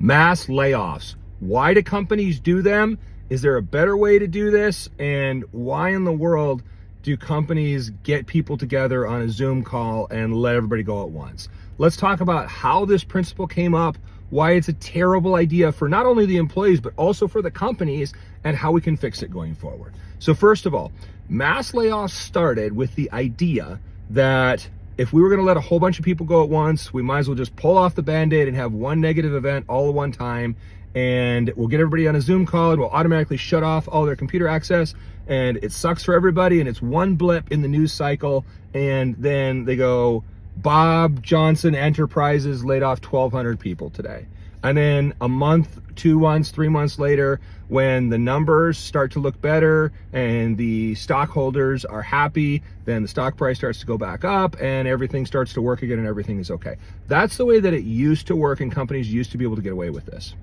Mass layoffs. Why do companies do them? Is there a better way to do this? And why in the world do companies get people together on a Zoom call and let everybody go at once? Let's talk about how this principle came up, why it's a terrible idea for not only the employees, but also for the companies, and how we can fix it going forward. So first of all, mass layoffs started with the idea that if we were gonna let a whole bunch of people go at once, we might as well just pull off the Band-Aid and have one negative event all at one time, and we'll get everybody on a Zoom call and we'll automatically shut off all their computer access, and it sucks for everybody, and it's one blip in the news cycle, and then they go, Bob Johnson Enterprises laid off 1,200 people today. And then a month, 2 months, 3 months later, when the numbers start to look better and the stockholders are happy, then the stock price starts to go back up and everything starts to work again and everything is okay. That's the way that it used to work, and companies used to be able to get away with this.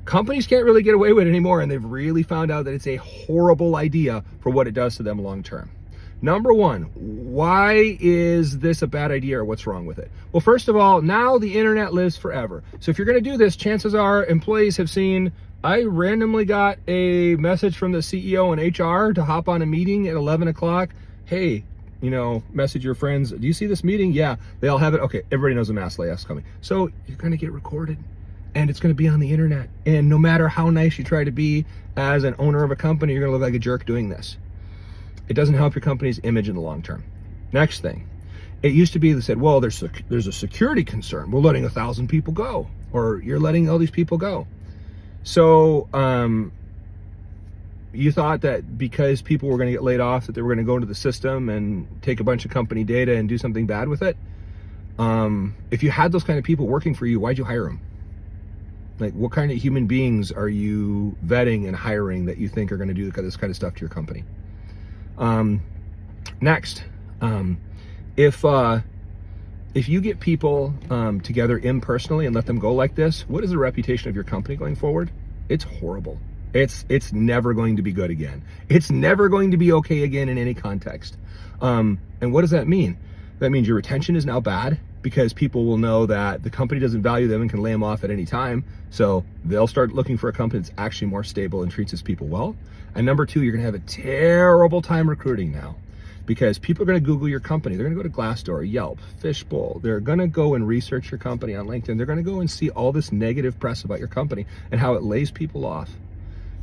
Companies can't really get away with it anymore, and they've really found out that it's a horrible idea for what it does to them long term. Number one, why is this a bad idea, or what's wrong with it? Well, first of all, now the internet lives forever. So if you're gonna do this, chances are employees have seen, I randomly got a message from the CEO and HR to hop on a meeting at 11 o'clock. Hey, message your friends. Do you see this meeting? Yeah, they all have it. Okay, everybody knows a mass layoff's coming. So you're gonna get recorded, and it's gonna be on the internet. And no matter how nice you try to be as an owner of a company, you're gonna look like a jerk doing this. It doesn't help your company's image in the long term. Next thing, it used to be they said, well, there's a security concern. We're letting 1,000 people go, or you're letting all these people go. So you thought that because people were going to get laid off, that they were going to go into the system and take a bunch of company data and do something bad with it. If you had those kind of people working for you, why'd you hire them? Like, what kind of human beings are you vetting and hiring that you think are going to do this kind of stuff to your company? Next, if you get people together impersonally and let them go like this, what is the reputation of your company going forward? It's horrible. It's never going to be good again. It's never going to be okay again in any context. And what does that mean? That means your retention is now bad, because people will know that the company doesn't value them and can lay them off at any time. So they'll start looking for a company that's actually more stable and treats its people well. And number two, you're gonna have a terrible time recruiting now, because people are gonna Google your company. They're gonna go to Glassdoor, Yelp, Fishbowl. They're gonna go and research your company on LinkedIn. They're gonna go and see all this negative press about your company and how it lays people off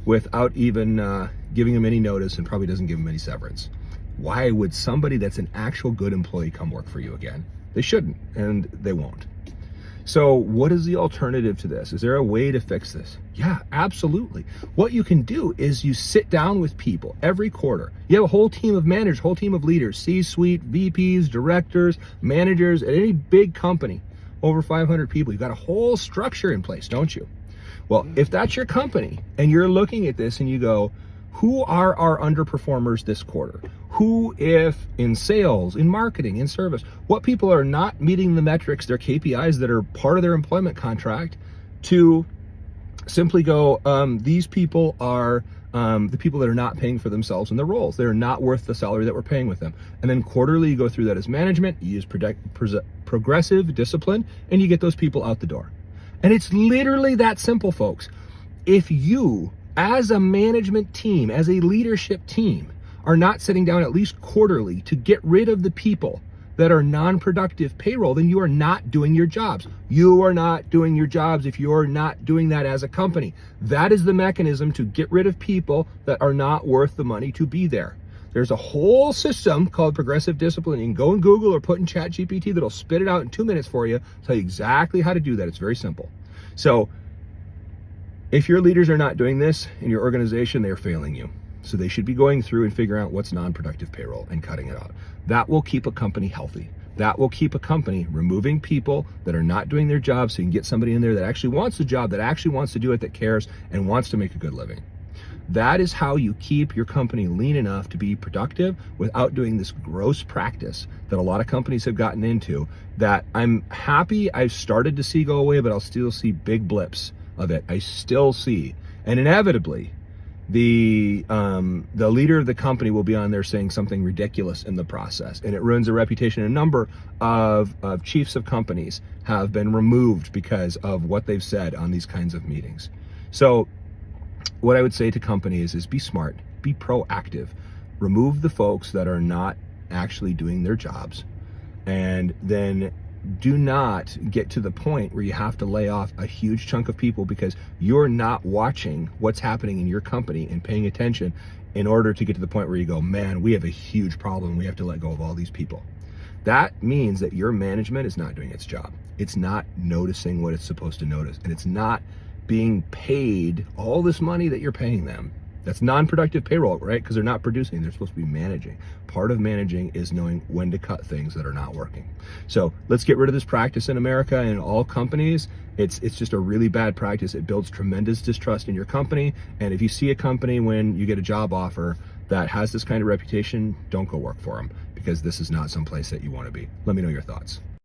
without even giving them any notice, and probably doesn't give them any severance. Why would somebody that's an actual good employee come work for you again? They shouldn't, and they won't. So what is the alternative to this? Is there a way to fix this? Yeah, absolutely. What you can do is you sit down with people every quarter. You have a whole team of managers, whole team of leaders, C-suite, VPs, directors, managers at any big company, over 500 people. You've got a whole structure in place, don't you? Well, if that's your company and you're looking at this and you go, who are our underperformers this quarter? Who, if in sales, in marketing, in service, what people are not meeting the metrics, their KPIs that are part of their employment contract, to simply go, these people are the people that are not paying for themselves in their roles. They're not worth the salary that we're paying with them. And then quarterly, you go through that as management, you use progressive discipline, and you get those people out the door. And it's literally that simple, folks. If you, as a management team, as a leadership team, are not sitting down at least quarterly to get rid of the people that are non-productive payroll, then you are not doing your jobs. You are not doing your jobs if you're not doing that as a company. That is the mechanism to get rid of people that are not worth the money to be there. There's a whole system called progressive discipline. You can go and Google or put in ChatGPT that'll spit it out in 2 minutes for you, tell you exactly how to do that. It's very simple. So if your leaders are not doing this in your organization, they're failing you. So they should be going through and figuring out what's non-productive payroll and cutting it out. That will keep a company healthy. That will keep a company removing people that are not doing their job, so you can get somebody in there that actually wants the job, that actually wants to do it, that cares, and wants to make a good living. That is how you keep your company lean enough to be productive without doing this gross practice that a lot of companies have gotten into, that I'm happy I've started to see go away, but I'll still see big blips of it. I still see. And inevitably, the leader of the company will be on there saying something ridiculous in the process, and it ruins their reputation. A number of chiefs of companies have been removed because of what they've said on these kinds of meetings. So what I would say to companies is be smart, be proactive, remove the folks that are not actually doing their jobs, and then do not get to the point where you have to lay off a huge chunk of people because you're not watching what's happening in your company and paying attention in order to get to the point where you go, man, we have a huge problem. We have to let go of all these people. That means that your management is not doing its job. It's not noticing what it's supposed to notice, and it's not being paid all this money that you're paying them. That's non-productive payroll, right? Because they're not producing, they're supposed to be managing. Part of managing is knowing when to cut things that are not working. So let's get rid of this practice in America and in all companies. It's just a really bad practice. It builds tremendous distrust in your company. And if you see a company when you get a job offer that has this kind of reputation, don't go work for them, because this is not some place that you want to be. Let me know your thoughts.